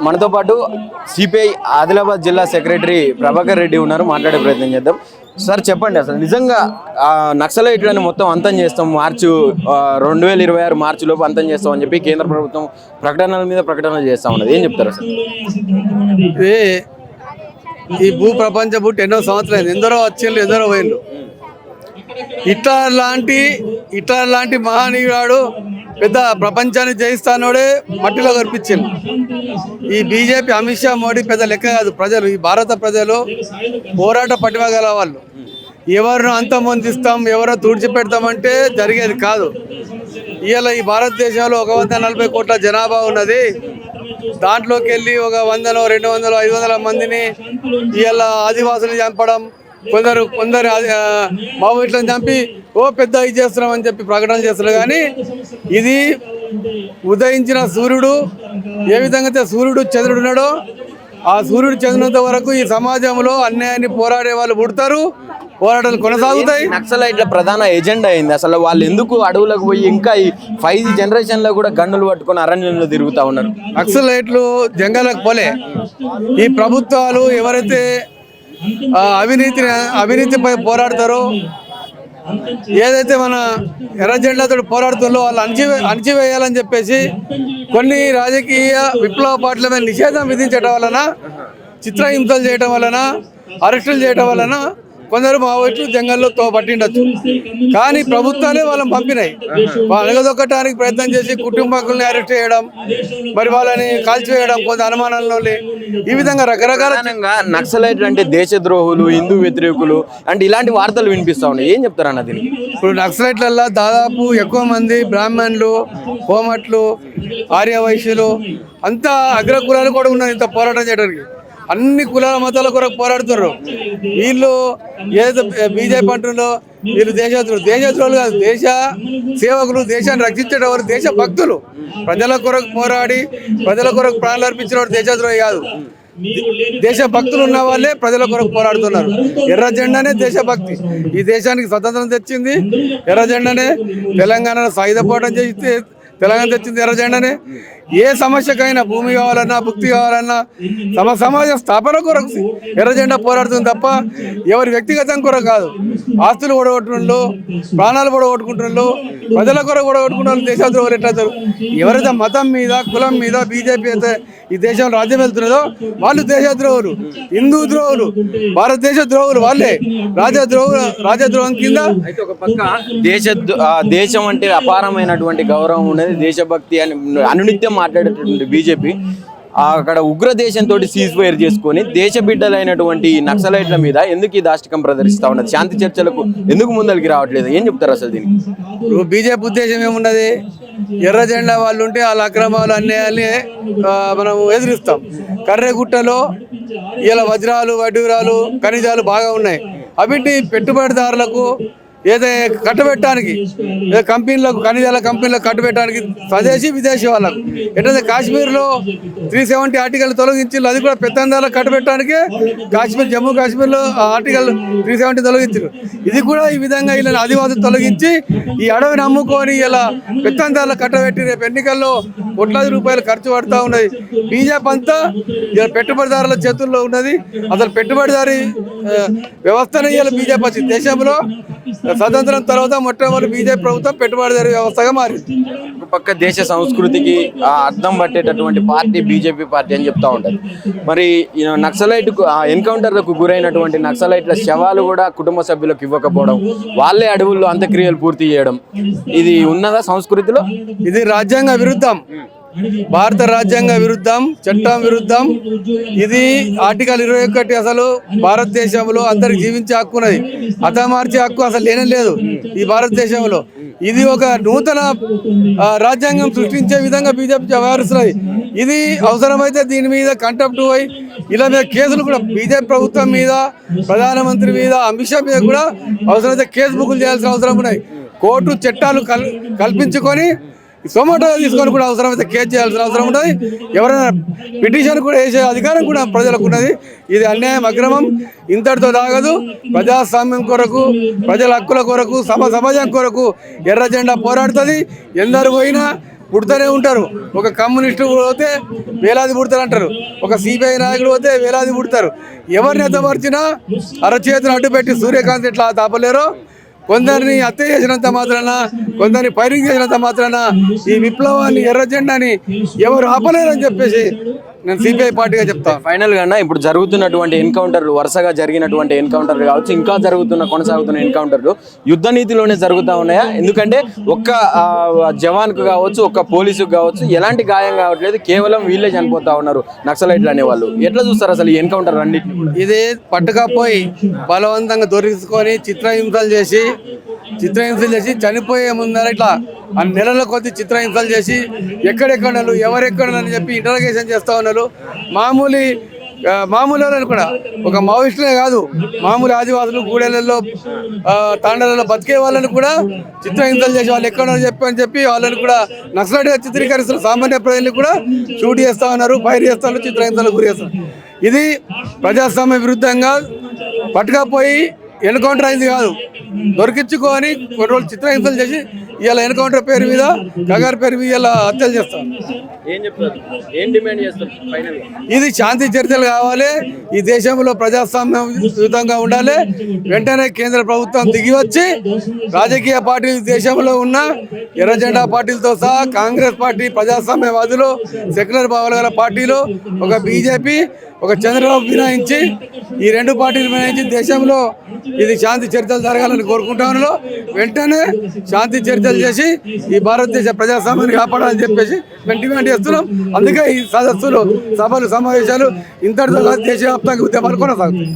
మనతో పాటు సిపిఐ ఆదిలాబాద్ జిల్లా సెక్రటరీ ప్రభాకర్ రెడ్డి ఉన్నారు. మాట్లాడే ప్రయత్నం చేద్దాం. సార్ చెప్పండి, అసలు నిజంగా నక్సలైట్లను మొత్తం అంతం చేస్తాం, మార్చి 2026 మార్చి లోపు అంతం చేస్తామని చెప్పి కేంద్ర ప్రభుత్వం ప్రకటనల మీద ప్రకటనలు చేస్తా ఉన్నది. ఏం చెప్తారు అసలు? ఈ భూ ప్రపంచ బుట్టి ఎన్నో సంవత్సరాలు ఎందరో వచ్చిండ్రు, ఎందరో పోయిండ్రు. హిట్లర్ లాంటి మహనీయుడు పెద్ద ప్రపంచాన్ని జయిస్తానోడే మట్టిలో కనిపించింది. ఈ బీజేపీ, అమిత్ షా, మోడీ పెద్ద లెక్క కాదు. ప్రజలు, ఈ భారత ప్రజలు పోరాట పటిమ గల వాళ్ళు. ఎవరిని అంతమొందిస్తాం, ఎవరో తుడిచిపెడతామంటే జరిగేది కాదు. ఇవాళ ఈ భారతదేశంలో 140 కోట్ల జనాభా ఉన్నది. దాంట్లోకి వెళ్ళి ఒక 100, 200, 500 మందిని ఇవాళ ఆదివాసులు చంపడం, కొందరు మావోయిస్టులను చంపి పెద్ద ఇది చేస్తున్నామని చెప్పి ప్రకటన చేస్తున్నారు. కానీ ఇది ఉదయించిన సూర్యుడు ఏ విధంగా అయితే సూర్యుడు చంద్రుడు ఉన్నాడో, ఆ సూర్యుడు చంద్రునంత వరకు ఈ సమాజంలో అన్యాయాన్ని పోరాడే వాళ్ళు పుడతారు, పోరాటాలు కొనసాగుతాయి. నక్సలైట్ల ప్రధాన ఎజెండా అయింది అసలు. వాళ్ళు ఎందుకు అడవులకు పోయి ఇంకా ఈ 5G జనరేషన్ లో కూడా గన్నులు పట్టుకొని అరణ్యంలో తిరుగుతా ఉన్నారు? నక్సలైట్లు జంగలకు పోలే. ఈ ప్రభుత్వాలు ఎవరైతే అవినీతిపై పోరాడతారో, ఏదైతే మన ఎర్ర జెండాతో పోరాడుతుందో వాళ్ళు అణచివేయాలని చెప్పేసి కొన్ని రాజకీయ విప్లవ పార్టీల మీద నిషేధం విధించడం వలన, చిత్రహింసలు చేయడం వలన, అరెస్టులు చేయడం వలన కొందరు మావోయిస్టులు జంగల్లో పట్టిండొచ్చు. కానీ ప్రభుత్వాలే వాళ్ళని పంపినాయి. వాళ్ళు అణగదొక్కడానికి ప్రయత్నం చేసి కుటుంబకుల్ని అరెస్ట్ చేయడం, మరి వాళ్ళని కాల్చివేయడం, కొంత అనుమానాల్లో ఈ విధంగా రకరకాల నక్సలైట్లు అంటే దేశద్రోహులు, హిందూ వ్యతిరేకులు అంటే ఇలాంటి వార్తలు వినిపిస్తా ఉన్నాయి. ఏం చెప్తారు అన్న దీనికి? ఇప్పుడు నక్సలైట్లలో దాదాపు ఎక్కువ మంది బ్రాహ్మణులు, కోమట్లు, ఆర్యవైశ్యులు అంతా అగ్రకులాలు కూడా ఉన్నారు ఇంత పోరాటం చేయడానికి. అన్ని కులాల మతాల కొరకు పోరాడుతున్నారు. వీళ్ళు ఏదైతే బీజేపీ అంటున్నారో వీళ్ళు దేశద్రోహులు కాదు, దేశ సేవకులు, దేశాన్ని రక్షించేట వారు దేశ భక్తులు. ప్రజల కొరకు పోరాడి ప్రజల కొరకు ప్రాణాలు అర్పించిన వారు దేశద్రోహి కాదు. దేశ భక్తులు ఉన్న వాళ్ళే ప్రజల కొరకు పోరాడుతున్నారు. ఎర్ర జెండానే దేశభక్తి. ఈ దేశానికి స్వతంత్రం తెచ్చింది ఎర్ర జెండానే. తెలంగాణలో సాయుధ పోరాటం చేస్తే తెలంగాణ తెచ్చింది ఎర్ర జెండానే. ఏ సమస్యకైనా, భూమి కావాలన్నా, భుక్తి కావాలన్నా, సమాజ స్థాపన కొరకు ఎర్ర జెండా పోరాడుతుంది తప్ప ఎవరి వ్యక్తిగతం కొరకు కాదు. ఆస్తులు ఓడగొట్టుకుంటూ, ప్రాణాలు ఓడగొట్టుకుంటున్నారు, ప్రజల కొరకు ఓడగొట్టుకుంటున్నారు. దేశద్రోహులు ఎట్లయితారు? ఎవరైతే మతం మీద, కులం మీద బీజేపీ అయితే ఈ దేశంలో రాజ్యం వెళ్తున్నదో వాళ్ళు దేశద్రోహులు, హిందూ ద్రోహులు, భారతదేశ ద్రోహులు వాళ్ళే. రాజద్రోహం కింద అయితే ఒక పక్క దేశం అంటే అపారమైనటువంటి గౌరవం ఉన్నది, దేశభక్తి అని అనునిత్యం మాట్లాడేటటువంటి బీజేపీ అక్కడ ఉగ్ర దేశంతో సీజ్ ఫైర్ చేసుకొని దేశ బిడ్డలైనటువంటి నక్సలైట్ల మీద ఎందుకు ఈ దాష్టికం ప్రదర్శిస్తా ఉన్నది? శాంతి చర్చలకు ఎందుకు ముందరికి రావట్లేదు? ఏం చెప్తారు అసలు దీనికి? బీజేపీ ఉద్దేశం ఏమున్నది? ఎర్ర జెండా వాళ్ళు ఉంటే వాళ్ళ అక్రమాలు, అన్యాయాన్ని మనం ఎదిరిస్తాం. కర్రెగుట్టలో ఇలా వజ్రాలు, వడ్డీరాలు, ఖనిజాలు బాగా ఉన్నాయి. అవిటి పెట్టుబడిదారులకు ఏదైతే కట్టబెట్టడానికి, కంపెనీలకు, ఖనిజాల కంపెనీలకు కట్టబెట్టడానికి స్వదేశీ విదేశీ వాళ్ళకు ఎట్లయితే కాశ్మీర్లో 370 ఆర్టికల్ తొలగించారు, అది కూడా పెత్తందారులకు కట్టబెట్టడానికే జమ్మూ కాశ్మీర్లో ఆర్టికల్ 370 తొలగించారు. ఇది కూడా ఈ విధంగా ఇలా ఆదివాసులు తొలగించి ఈ అడవిని అమ్ముకొని ఇలా పెత్తందారులకు కట్టబెట్టి రేపు ఎన్నికల్లో కోట్లాది రూపాయలు ఖర్చు పడుతూ ఉన్నది. బీజేపీ అంతా ఇలా పెట్టుబడిదారుల చేతుల్లో ఉన్నది. అసలు పెట్టుబడిదారి వ్యవస్థనే ఇలా బీజేపీ వచ్చింది. దేశంలో స్వతంత్రం తర్వాత మొట్టమొదటి బీజేపీ ప్రభుత్వం పెట్టుబడిదారీ వ్యవస్థగా మారింది. ఒక పక్క దేశ సంస్కృతికి అర్థం పట్టేటటువంటి పార్టీ బీజేపీ పార్టీ అని చెప్తా ఉంటుంది. మరి నక్సలైట్ ఎన్కౌంటర్లకు గురైనటువంటి నక్సలైట్ల శవాలు కూడా కుటుంబ సభ్యులకు ఇవ్వకపోవడం, వాళ్ళే అడవుల్లో అంత్యక్రియలు పూర్తి చేయడం, ఇది ఉన్నదా సంస్కృతిలో? ఇది రాజ్యాంగ విరుద్ధం, భారత రాజ్యాంగ విరుద్ధం, చట్టం విరుద్ధం. ఇది ఆర్టికల్ 21 అసలు భారతదేశంలో అందరికి జీవించే హక్కు ఉన్నది. హతమార్చే హక్కు అసలు లేనే లేదు ఈ భారతదేశంలో. ఇది ఒక నూతన రాజ్యాంగం సృష్టించే విధంగా బీజేపీ వ్యవహరిస్తున్నది. ఇది అవసరమైతే దీని మీద కంటెంప్ట్ పోయి ఇలా మీద కేసులు కూడా బీజేపీ ప్రభుత్వం మీద, ప్రధానమంత్రి మీద, అమిత్ షా మీద కూడా అవసరమైతే కేసు బుక్కులు చేయాల్సిన అవసరం ఉన్నాయి. కోర్టు చట్టాలు కల్పించుకొని సొమాటో తీసుకొని కూడా అవసరమైతే కేసు చేయాల్సిన అవసరం ఉంటుంది. ఎవరైనా పిటిషన్ కూడా వేసే అధికారం కూడా ప్రజలకు ఉన్నది. ఇది అన్యాయం, అక్రమం. ఇంతటితో దాగదు. ప్రజాస్వామ్యం కొరకు, ప్రజల హక్కుల కొరకు, సమాజం కొరకు ఎర్ర జెండా పోరాడుతుంది. ఎందరు పోయినా పుడుతూనే ఉంటారు. ఒక కమ్యూనిస్టు పోతే వేలాది పుడతారు అంటారు, ఒక సిపిఐ నాయకుడు పోతే వేలాది పుడతారు. ఎవరిని ఎత్తమర్చినా అరచేతులు అడ్డుపెట్టి సూర్యకాంత్ ఎట్లా తాపలేరో, కొందరిని హత్య చేసినంత మాత్రాన, కొందరిని ఫైరింగ్ చేసినంత మాత్రాన ఈ విప్లవాన్ని, ఎర్ర జెండాని ఎవరు ఆపలేరని చెప్పేసి నేను సిపిఐ పార్టీగా చెప్తాను. ఫైనల్ గా ఇప్పుడు జరుగుతున్నటువంటి ఎన్కౌంటర్లు, వరుసగా జరిగినటువంటి ఎన్కౌంటర్లు కావచ్చు, ఇంకా కొనసాగుతున్న ఎన్కౌంటర్లు యుద్ధ నీతిలోనే జరుగుతూ ఉన్నాయా? ఎందుకంటే ఒక్క జవాన్కు కావచ్చు, ఒక్క పోలీసుకు కావచ్చు ఎలాంటి గాయం కావట్లేదు, కేవలం వీళ్ళే చనిపోతా ఉన్నారు నక్సలైట్లు అనేవాళ్ళు. ఎట్లా చూస్తారు అసలు ఈ ఎన్కౌంటర్ అన్నింటినీ? ఇది పట్టుకపోయి బలవంతంగా దొరికించుకొని చిత్రహింసలు చేసి చనిపోయే ముందర ఇట్లా ఆ నెలల కొద్ది చిత్రహింసలు చేసి ఎక్కడెక్కడలు ఎవరెక్కడని చెప్పి ఇంటర్గేషన్ చేస్తూ ఉన్నారు. మామూలు వాళ్ళని కూడా, ఒక మావోయిస్టులే కాదు, మామూలు ఆదివాసులు గూడెలలో తాండలలో బతికే వాళ్ళని కూడా చిత్రహింసలు చేసి వాళ్ళు ఎక్కడ చెప్పి వాళ్ళని కూడా నక్సలైట్గా చిత్రీకరిస్తున్న సామాన్య ప్రజల్ని కూడా షూట్ చేస్తూ ఉన్నారు, ఫైర్ చేస్తారు, చిత్రహింసలకు గురి చేస్తారు. ఇది ప్రజాస్వామ్య విరుద్ధంగా పట్టుకపోయి ఎన్కౌంటర్ అయింది కాదు, దొరికించుకొని కొన్ని రోజులు చిత్రహింసలు చేసి ఇలా ఎన్కౌంటర్ పేరు మీద, కగారు పేరు మీద ఇలా హత్యలు చేస్తారు. ఇది శాంతి చర్చలు కావాలి, ఈ దేశంలో ప్రజాస్వామ్యం విధంగా ఉండాలి. వెంటనే కేంద్ర ప్రభుత్వం దిగి వచ్చి రాజకీయ పార్టీలు, దేశంలో ఉన్న ఎర్ర జెండా పార్టీలతో సహా కాంగ్రెస్ పార్టీ, ప్రజాస్వామ్యవాదులు, సెక్యులర్ భావాలు గల పార్టీలు, ఒక బీజేపీ, ఒక చంద్రబాబు మినహాయించి, ఈ రెండు పార్టీలు మినహాయించి దేశంలో ఇది శాంతి చర్చలు జరగాలని కోరుకుంటాను. వెంటనే శాంతి చర్చలు చేసి ఈ భారతదేశ ప్రజాస్వామ్యాన్ని కాపాడాలని చెప్పేసి మేము డిమాండ్ చేస్తున్నాం. అందుకే ఈ సదస్సులు, సభలు, సమావేశాలు ఇంతటితో దేశవ్యాప్తంగా ఉద్యమాలు కొనసాగుతాయి.